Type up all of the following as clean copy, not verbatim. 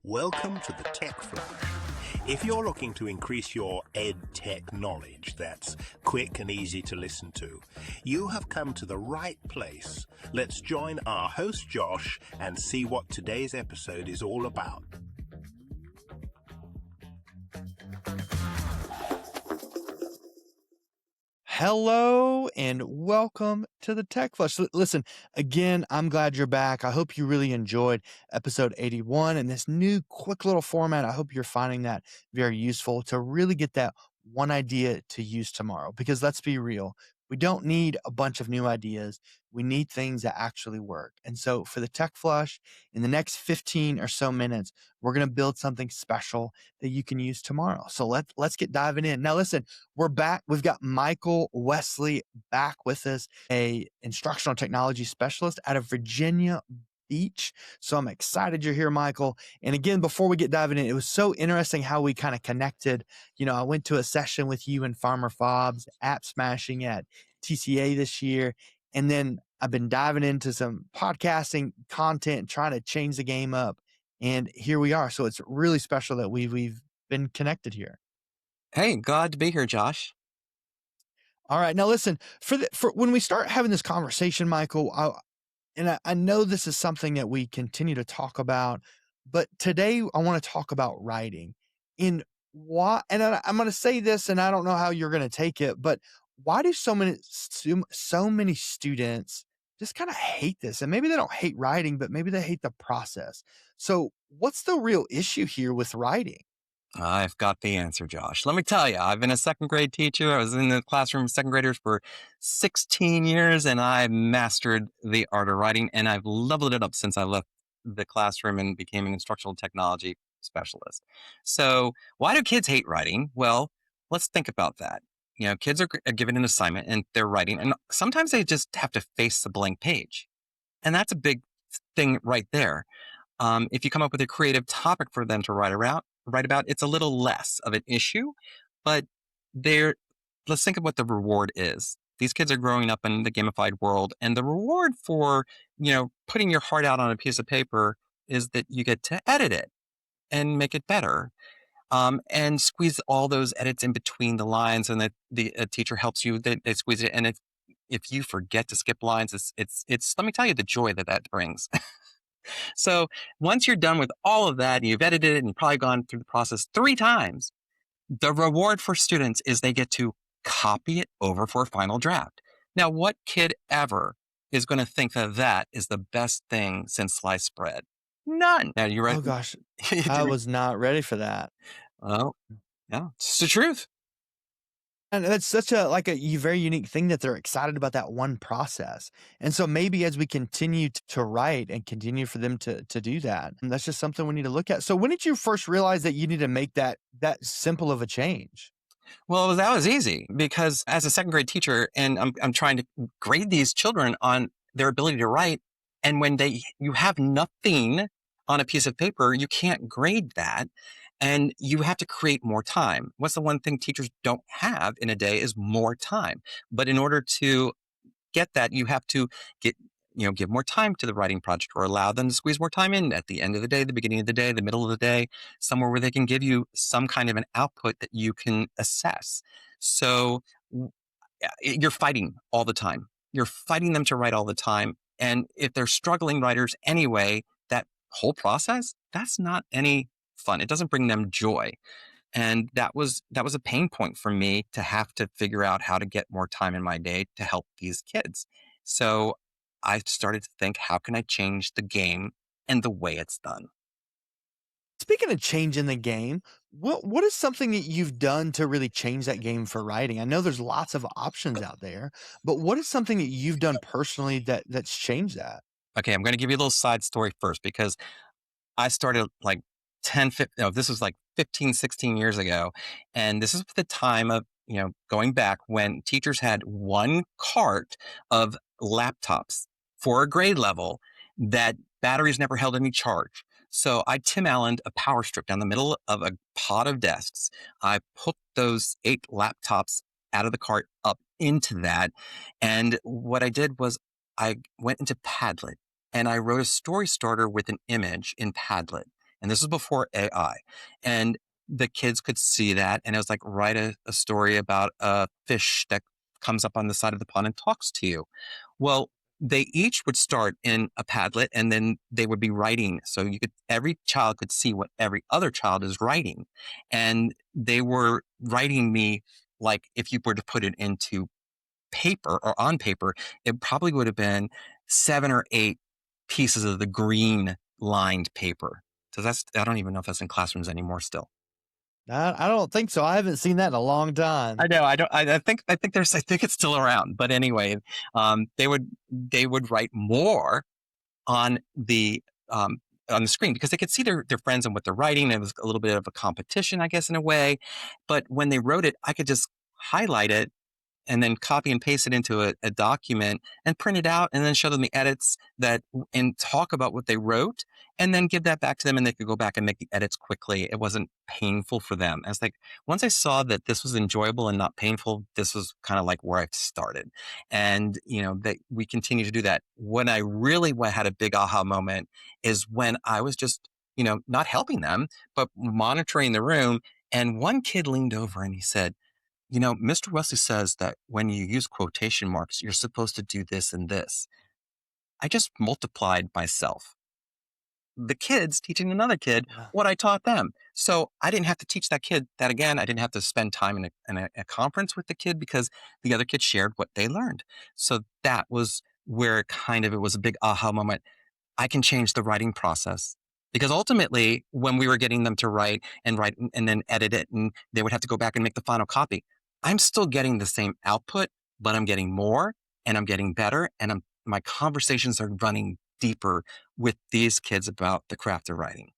Welcome to the Tech Flash. If you're looking to increase your ed tech knowledge that's quick and easy to listen to, you have come to the right place. Let's join our host Josh and see what today's episode is all about. Hello and welcome to the Tech Flush. Listen, again, I'm glad you're back. I hope you really enjoyed episode 81 and this new quick little format. I hope you're finding that very useful to really get that one idea to use tomorrow. Because let's be real, we don't need a bunch of new ideas. We need things that actually work. And so for the Tech Flush, in the next 15 or so minutes, we're going to build something special that you can use tomorrow. So let's get diving in. Now, listen, we're back. We've got Michael Wesely back with us, a instructional technology specialist out of Virginia Beach. So I'm excited you're here, Michael. And again, before we get diving in, it was so interesting how we kind of connected. You know, I went to a session with you and Farmer Fobs, app smashing at TCA this year. And then I've been diving into some podcasting content, trying to change the game up. And here we are. So it's really special that we've been connected here. Hey, glad to be here, Josh. All right. Now listen, for when we start having this conversation, Michael, I know this is something that we continue to talk about, but today I want to talk about writing. I'm going to say this, and I don't know how you're going to take it, but why do so many students just kind of hate this? And maybe they don't hate writing, but maybe they hate the process. So what's the real issue here with writing? I've got the answer, Josh. Let me tell you, I've been a second grade teacher. I was in the classroom with second graders for 16 years, and I mastered the art of writing, and I've leveled it up since I left the classroom and became an instructional technology specialist. So why do kids hate writing? Well, let's think about that. You know, kids are given an assignment and they're writing, and sometimes they just have to face the blank page. And that's a big thing right there. If you come up with a creative topic for them to write about, it's a little less of an issue, but let's think of what the reward is. These kids are growing up in the gamified world, and the reward for, putting your heart out on a piece of paper is that you get to edit it and make it better. And squeeze all those edits in between the lines, and that the teacher helps you. They squeeze it, and if you forget to skip lines, it's let me tell you the joy that brings. So once you're done with all of that, and you've edited it, and you've probably gone through the process 3 times, the reward for students is they get to copy it over for a final draft. Now, what kid ever is going to think that is the best thing since sliced bread? None. Now, you ready? Oh gosh, I was not ready for that. Oh, yeah, it's the truth. And that's such a very unique thing that they're excited about that one process. And so maybe as we continue to write and continue for them to do that, and that's just something we need to look at. So when did you first realize that you need to make that simple of a change? Well, that was easy because as a second grade teacher, and I'm trying to grade these children on their ability to write, and when you have nothing on a piece of paper, you can't grade that. And you have to create more time. What's the one thing teachers don't have in a day is more time. But in order to get that, you have to give more time to the writing project, or allow them to squeeze more time in at the end of the day, the beginning of the day, the middle of the day, somewhere where they can give you some kind of an output that you can assess. So you're fighting all the time. You're fighting them to write all the time. And if they're struggling writers anyway, that whole process, that's not any fun. It doesn't bring them joy. And that was a pain point for me, to have to figure out how to get more time in my day to help these kids. So I started to think, how can I change the game and the way it's done? Speaking of changing the game, what is something that you've done to really change that game for writing? I know there's lots of options out there, but what is something that you've done personally that's changed that? Okay, I'm going to give you a little side story first, because I started like 15, 16 years ago. And this is the time of, going back when teachers had one cart of laptops for a grade level that batteries never held any charge. So I Tim Allen'd a power strip down the middle of a pod of desks. I hooked those 8 laptops out of the cart up into that. And what I did was I went into Padlet and I wrote a story starter with an image in Padlet. And this was before AI. And the kids could see that. And it was like, write a story about a fish that comes up on the side of the pond and talks to you. Well, they each would start in a Padlet and then they would be writing. So every child could see what every other child is writing. And they were writing me like if you were to put it into paper or on paper, it probably would have been 7 or 8 pieces of the green lined paper. So I don't even know if that's in classrooms anymore still. I don't think so. I haven't seen that in a long time. I know. I think it's still around. But anyway, they would write more on the screen because they could see their friends and what they're writing. It was a little bit of a competition, I guess, in a way. But when they wrote it, I could just highlight it and then copy and paste it into a document and print it out and then show them the edits and talk about what they wrote and then give that back to them and they could go back and make the edits quickly. It wasn't painful for them. I was like, once I saw that this was enjoyable and not painful, this was kind of like where I started. And, we continue to do that. When I really had a big aha moment is when I was just, not helping them, but monitoring the room. And one kid leaned over and he said, Mr. Wesely says that when you use quotation marks, you're supposed to do this and this. I just multiplied myself. The kids teaching another kid Yeah. what I taught them. So I didn't have to teach that kid that again. I didn't have to spend time in a conference with the kid because the other kid shared what they learned. So that was where it was a big aha moment. I can change the writing process. Because ultimately, when we were getting them to write and then edit it, and they would have to go back and make the final copy, I'm still getting the same output, but I'm getting more and I'm getting better. And my conversations are running deeper with these kids about the craft of writing.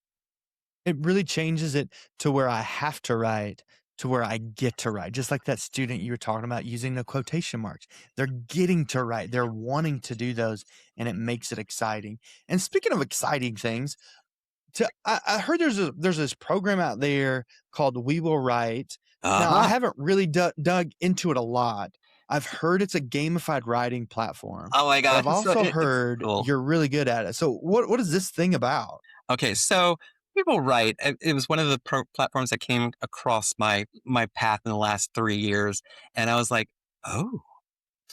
It really changes it to where I have to write to where I get to write. Just like that student you were talking about using the quotation marks. They're getting to write. They're wanting to do those, and it makes it exciting. And speaking of exciting things, I heard there's this program out there called We Will Write. Now, I Uh-huh. haven't really dug into it a lot. I've heard it's a gamified writing platform, Oh my but gosh. I've So also it's heard cool. you're really good at it. So what is this thing about? Okay, so people write. It was one of the platforms that came across my path in the last 3 years, and I was like, oh,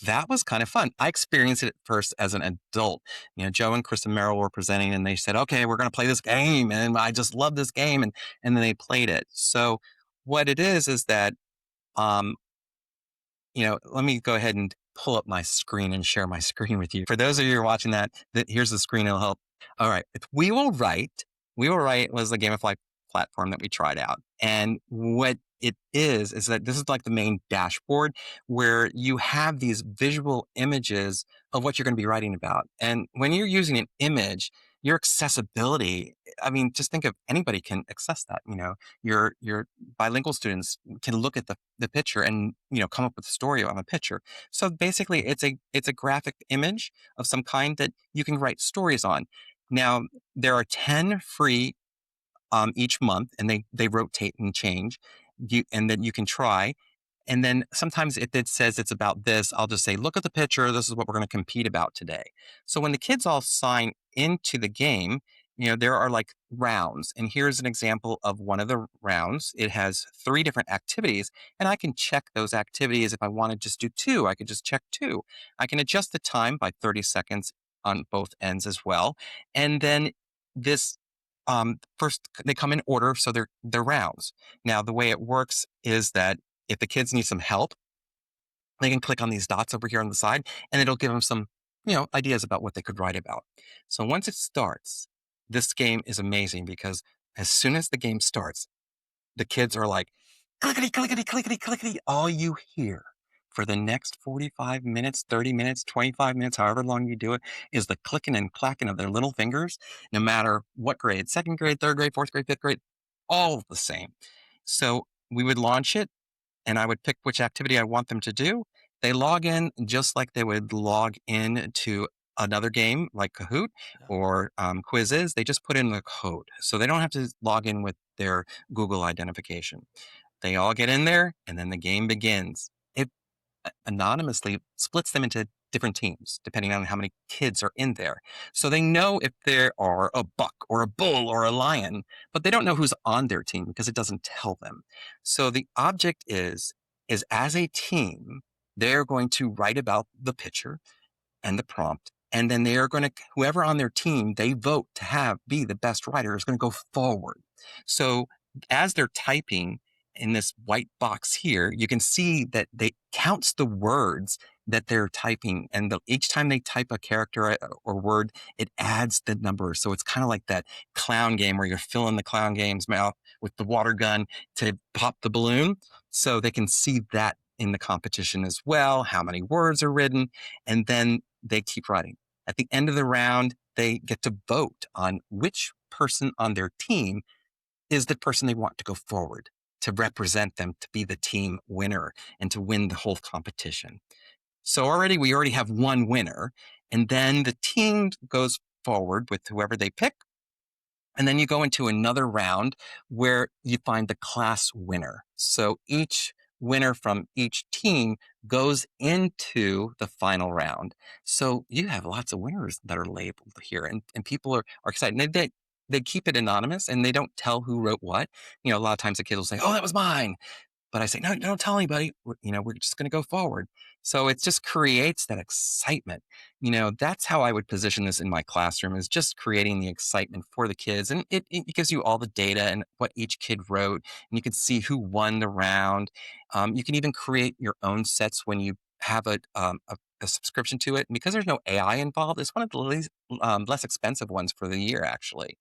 that was kind of fun. I experienced it first as an adult. Joe and Chris and Merrill were presenting, and they said, "Okay, we're going to play this game," and I just love this game, and then they played it. So what it is that um, let me go ahead and pull up my screen and share my screen with you. For those of you who are watching that here's the screen. It'll help. All right. We Will Write. We Will Write was a gamify platform that we tried out. And what it is that this is like the main dashboard where you have these visual images of what you're going to be writing about. And when you're using an image, your accessibility, I mean, just think of anybody can access that. Your bilingual students can look at the picture and come up with a story on a picture. So basically, it's a graphic image of some kind that you can write stories on. Now there are 10 free each month, and they rotate and change. And then you can try. And then sometimes if it says it's about this, I'll just say, look at the picture. This is what we're going to compete about today. So when the kids all sign into the game, there are like rounds. And here's an example of one of the rounds. It has 3 different activities, and I can check those activities. If I want to just do 2, I could just check 2. I can adjust the time by 30 seconds on both ends as well. And then this first they come in order, so they're rounds. Now the way it works is that if the kids need some help, they can click on these dots over here on the side, and it'll give them some, ideas about what they could write about. So once it starts, this game is amazing because as soon as the game starts, the kids are like, clickety, clickety, clickety, clickety. All you hear for the next 45 minutes, 30 minutes, 25 minutes, however long you do it, is the clicking and clacking of their little fingers, no matter what grade, 2nd grade, 3rd grade, 4th grade, 5th grade, all the same. So we would launch it, and I would pick which activity I want them to do. They log in just like they would log in to another game like Kahoot or Quizzes. They just put in the code. So they don't have to log in with their Google identification. They all get in there, and then the game begins. It anonymously splits them into different teams, depending on how many kids are in there. So they know if there are a buck or a bull or a lion, but they don't know who's on their team because it doesn't tell them. So the object is as a team, they're going to write about the picture and the prompt. And then they are going to, whoever on their team they vote to have be the best writer is going to go forward. So as they're typing in this white box here, you can see that they counts the words that they're typing. And each time they type a character or word, it adds the number. So it's kind of like that clown game where you're filling the clown game's mouth with the water gun to pop the balloon. So they can see that in the competition as well, how many words are written, and then they keep writing. At the end of the round, they get to vote on which person on their team is the person they want to go forward to represent them, to be the team winner and to win the whole competition. So we already have one winner, and then the team goes forward with whoever they pick. And then you go into another round where you find the class winner. So each winner from each team goes into the final round. So you have lots of winners that are labeled here, and people are excited. And they keep it anonymous and they don't tell who wrote what. A lot of times the kids will say, "Oh, that was mine." But I say, no, don't tell anybody. We're just going to go forward. So it just creates that excitement. That's how I would position this in my classroom, is just creating the excitement for the kids. And it gives you all the data and what each kid wrote. And you can see who won the round. You can even create your own sets when you have a subscription to it. And because there's no AI involved, it's one of the less expensive ones for the year, actually.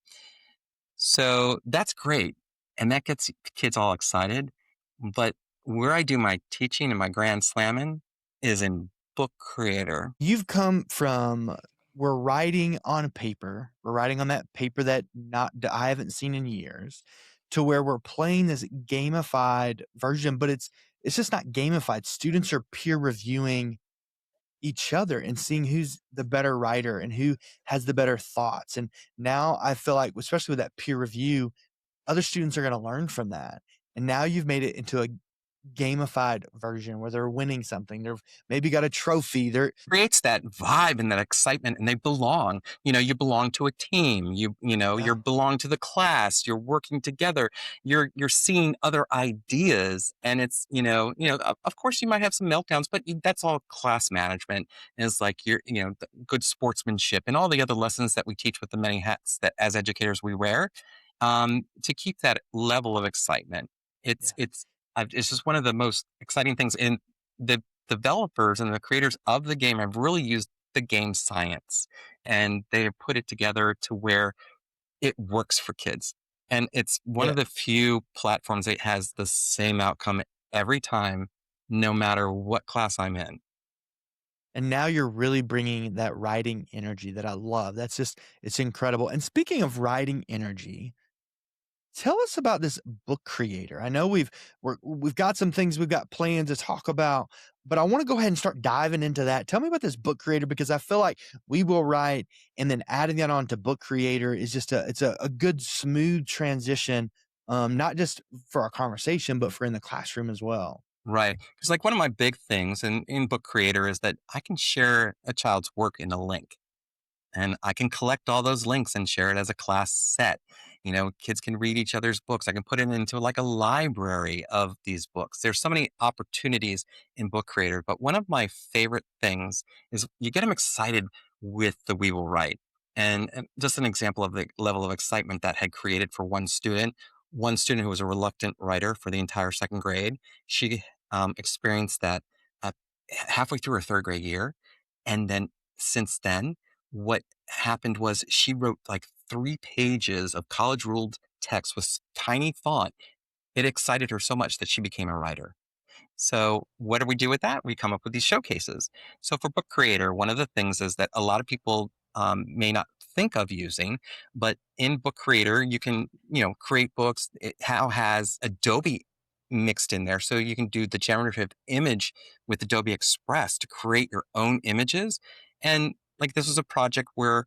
So that's great. And that gets kids all excited. But where I do my teaching and my grand slamming is in Book Creator. You've come from, we're writing on paper, we're writing on that paper that I haven't seen in years, to where we're playing this gamified version, but it's just not gamified. Students are peer reviewing each other and seeing who's the better writer and who has the better thoughts. And now I feel like, especially with that peer review, other students are going to learn from that. And now you've made it into a gamified version where they're winning something. They've maybe got a trophy. Creates that vibe and that excitement, and they belong. You belong to a team. You belong to the class. You're working together. You're seeing other ideas, and it's of course you might have some meltdowns, but that's all class management. Is like the good sportsmanship and all the other lessons that we teach with the many hats that as educators we wear, to keep that level of excitement. It's just one of the most exciting things. And the developers and the creators of the game have really used the game science, and they have put it together to where it works for kids. And it's one of the few platforms that has the same outcome every time, no matter what class I'm in. And now you're really bringing that writing energy that I love. It's incredible. And speaking of writing energy, tell us about this Book Creator. I know we've got some things we've got planned to talk about, but I want to go ahead and start diving into that. Tell me about this Book Creator, because I feel like We Will Write and then adding that on to Book Creator is just a good smooth transition, not just for our conversation, but for in the classroom as well. Right. Because one of my big things in Book Creator is that I can share a child's work in a link. And I can collect all those links and share it as a class set. Kids can read each other's books. I can put it into a library of these books. There's so many opportunities in Book Creator, but one of my favorite things is you get them excited with the We Will Write. And just an example of the level of excitement that had created for one student who was a reluctant writer for the entire second grade. She experienced that halfway through her third grade year. And then since then, what happened was she wrote 3 pages of college ruled text with tiny font. It excited her so much that she became a writer. So what do we do with that? We come up with these showcases. So for Book Creator, one of the things is that a lot of people may not think of using, but in Book Creator, you can, create books. It now has Adobe mixed in there. So you can do the generative image with Adobe Express to create your own images. And this was a project where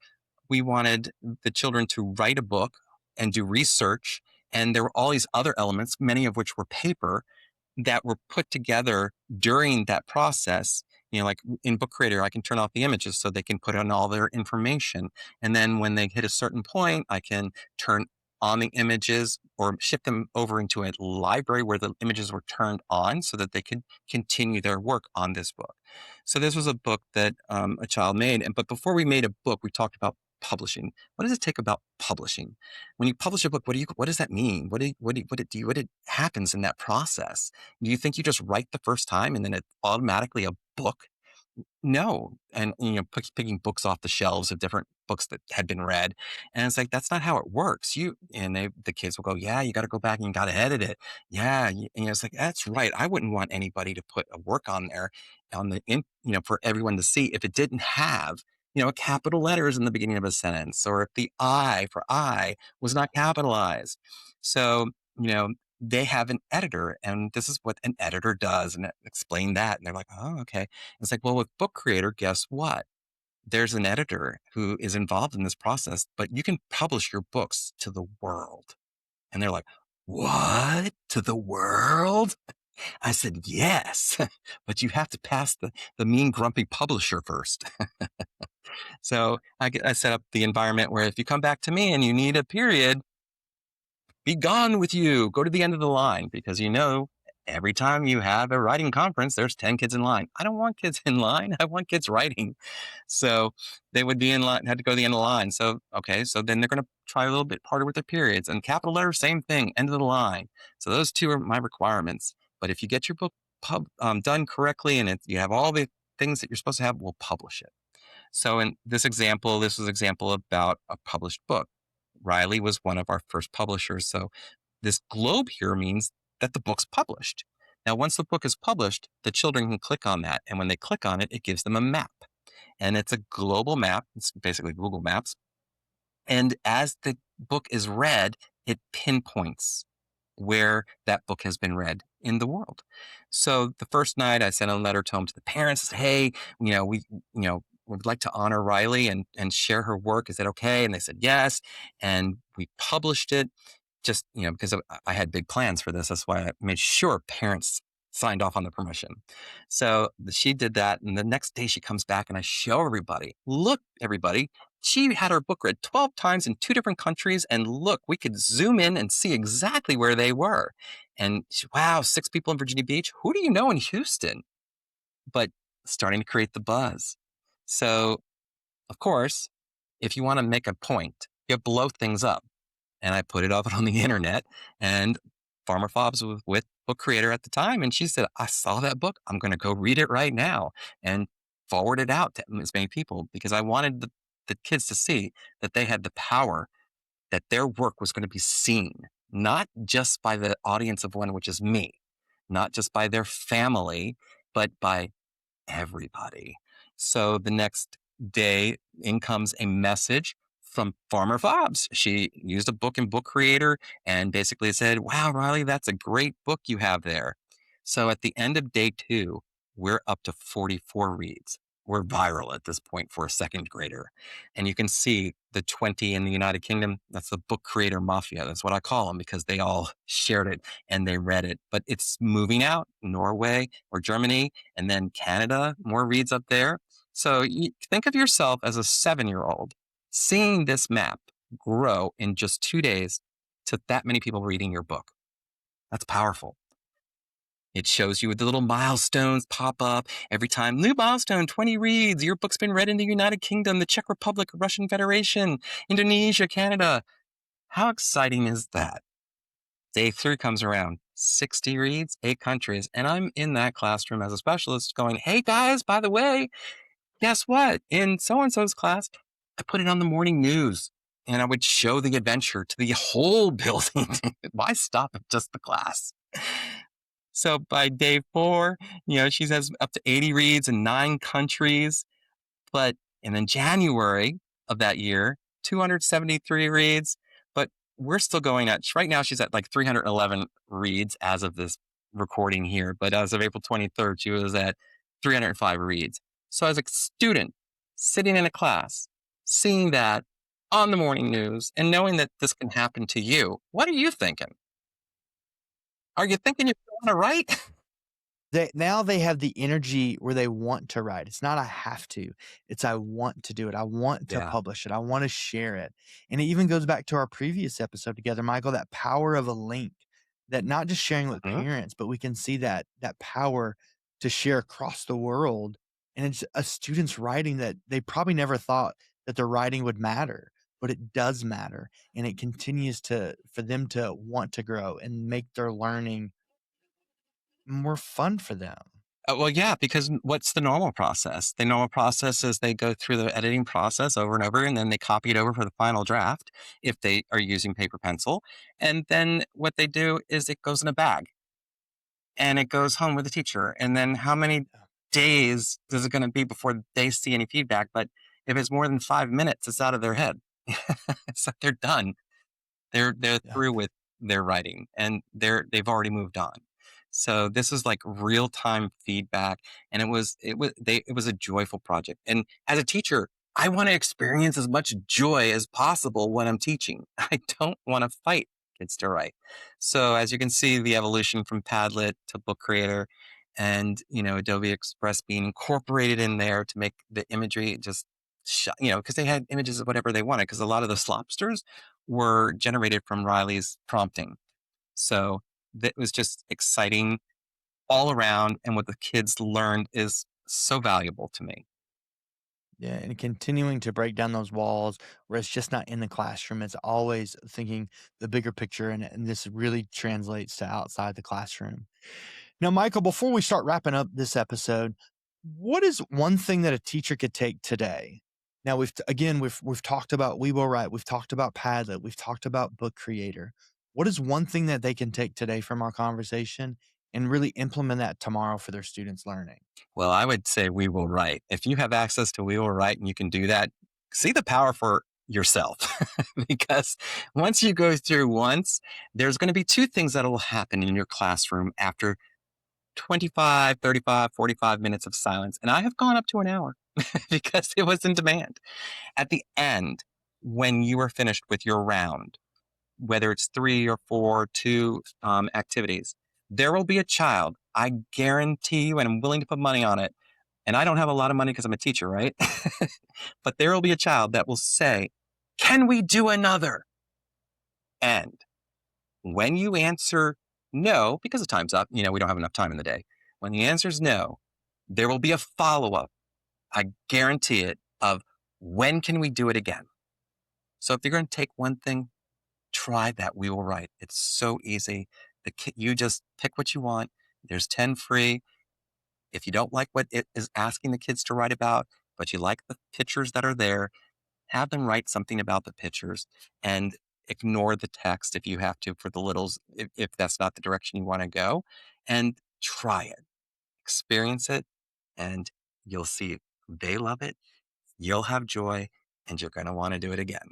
we wanted the children to write a book and do research. And there were all these other elements, many of which were paper, that were put together during that process Like in Book Creator, I can turn off the images so they can put in all their information. And then when they hit a certain point, I can turn on the images or shift them over into a library where the images were turned on so that they could continue their work on this book. So this was a book that a child made. But before we made a book, we talked about publishing. What does it take about publishing? When you publish a book, what does that mean? What happens in that process? Do you think you just write the first time and then it's automatically a book? No. And, picking books off the shelves of different books that had been read. And it's like, that's not how it works. The kids will go, yeah, you got to go back and you got to edit it. Yeah. It's like, that's right. I wouldn't want anybody to put a work on there for everyone to see if it didn't have, capital letters in the beginning of a sentence, or if the I for I was not capitalized. So, they have an editor, and this is what an editor does, and explain that. And they're like, oh, okay. It's like, well, with Book Creator, guess what? There's an editor who is involved in this process, but you can publish your books to the world. And they're like, what? To the world? I said, yes, but you have to pass the mean, grumpy publisher first. So I set up the environment where if you come back to me and you need a period, be gone with you. Go to the end of the line, because every time you have a writing conference, there's 10 kids in line. I don't want kids in line. I want kids writing. So they would be in line, had to go to the end of the line. So, okay. So then they're going to try a little bit harder with their periods, and capital letters, same thing, end of the line. So those two are my requirements. But if you get your book done correctly and you have all the things that you're supposed to have, we'll publish it. So in this was an example about a published book. Riley was one of our first publishers. So this globe here means that the book's published. Now, once the book is published, the children can click on that. And when they click on it, it gives them a map. And it's a global map. It's basically Google Maps. And as the book is read, it pinpoints where that book has been read in the world. So the first night I sent a letter to the parents, hey, we'd like to honor Riley and share her work. Is that okay? And they said yes. And we published it just, because I had big plans for this. That's why I made sure parents signed off on the permission. So she did that. And the next day she comes back and I show everybody, look, everybody, she had her book read 12 times in 2 different countries. And look, we could zoom in and see exactly where they were. And wow, 6 people in Virginia Beach. Who do you know in Houston? But starting to create the buzz. So, of course, if you want to make a point, you blow things up. And I put it up on the internet, and Farmer Fobs was with Book Creator at the time. And she said, I saw that book. I'm going to go read it right now and forward it out to as many people, because I wanted the kids to see that they had the power, that their work was going to be seen, not just by the audience of one, which is me, not just by their family, but by everybody. So the next day in comes a message from Farmer Fobs. She used a book in Book Creator and basically said, wow, Riley, that's a great book you have there. So at the end of day 2, we're up to 44 reads. We're viral at this point for a 2nd grader. And you can see the 20 in the United Kingdom. That's the Book Creator Mafia. That's what I call them, because they all shared it and they read it. But it's moving out, Norway or Germany, and then Canada, more reads up there. So you think of yourself as a 7-year-old seeing this map grow in just 2 days to that many people reading your book. That's powerful. It shows you the little milestones pop up every time. New milestone, 20 reads. Your book's been read in the United Kingdom, the Czech Republic, Russian Federation, Indonesia, Canada. How exciting is that? Day 3 comes around, 60 reads, 8 countries. And I'm in that classroom as a specialist going, hey guys, by the way, guess what? In so-and-so's class, I put it on the morning news, and I would show the adventure to the whole building. Why stop at just the class? So by day 4, she has up to 80 reads in 9 countries. And in January of that year, 273 reads. But we're still going right now, she's at like 311 reads as of this recording here. But as of April 23rd, she was at 305 reads. So as a student sitting in a class, seeing that on the morning news and knowing that this can happen to you, what are you thinking? Are you thinking you want to write? They have the energy where they want to write. It's not I have to. It's I want to do it. I want to Yeah. publish it. I want to share it. And it even goes back to our previous episode together, Michael, that power of a link, that not just sharing with Mhm. parents, but we can see that power to share across the world. And it's a student's writing that they probably never thought that their writing would matter, but it does matter. And it continues for them to want to grow and make their learning more fun for them. Well, yeah, because what's the normal process? The normal process is they go through the editing process over and over, and then they copy it over for the final draft if they are using paper pencil. And then what they do is it goes in a bag and it goes home with the teacher. And then how many days is it going to be before they see any feedback? But if it's more than 5 minutes, it's out of their head. So they're done. They're Yeah. through with their writing and they've already moved on. So this is like real time feedback, and it was a joyful project. And as a teacher, I want to experience as much joy as possible when I'm teaching. I don't want to fight kids to write. So as you can see, the evolution from Padlet to Book Creator, and Adobe Express being incorporated in there to make the imagery just because they had images of whatever they wanted, because a lot of the slopsters were generated from Riley's prompting. So that was just exciting all around. And what the kids learned is so valuable to me. Yeah, and continuing to break down those walls where it's just not in the classroom. It's always thinking the bigger picture, and this really translates to outside the classroom. Now, Michael, before we start wrapping up this episode, what is one thing that a teacher could take today? Now, we've talked about We Will Write, we've talked about Padlet, we've talked about Book Creator. What is one thing that they can take today from our conversation and really implement that tomorrow for their students' learning? Well, I would say We Will Write. If you have access to We Will Write and you can do that, see the power for yourself. Because once you go through once, there's going to be two things that will happen in your classroom after 25, 35, 45 minutes of silence. And I have gone up to an hour because it was in demand. At the end, when you are finished with your round, whether it's 3 or 4, 2 activities, there will be a child. I guarantee you, and I'm willing to put money on it. And I don't have a lot of money because I'm a teacher, right? But there will be a child that will say, "Can we do another?" And when you answer no, because the time's up, we don't have enough time in the day. When the answer is no, there will be a follow-up. I guarantee it, of when can we do it again? So if you're going to take one thing, try that We Will Write. It's so easy. You just pick what you want. There's 10 free. If you don't like what it is asking the kids to write about, but you like the pictures that are there, have them write something about the pictures and ignore the text if you have to for the littles, if that's not the direction you want to go, and try it, experience it, and you'll see they love it. You'll have joy, and you're going to want to do it again.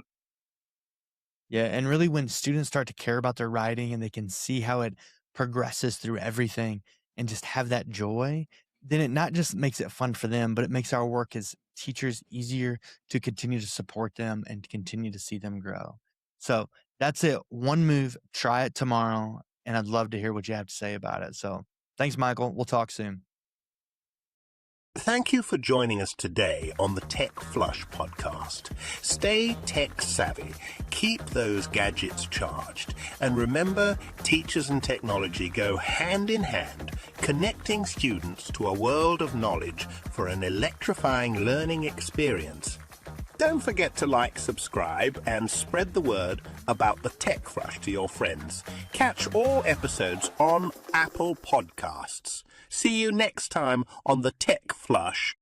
Yeah, and really when students start to care about their writing and they can see how it progresses through everything and just have that joy, then it not just makes it fun for them, but it makes our work as teachers easier to continue to support them and to continue to see them grow. So that's it. One move, try it tomorrow, and I'd love to hear what you have to say about it. So thanks, Michael. We'll talk soon. Thank you for joining us today on the Tech Flush podcast. Stay tech savvy, keep those gadgets charged, and remember, teachers and technology go hand in hand, connecting students to a world of knowledge for an electrifying learning experience. Don't forget to like, subscribe, and spread the word about the Tech Flush to your friends. Catch all episodes on Apple Podcasts. See you next time on the Tech Flush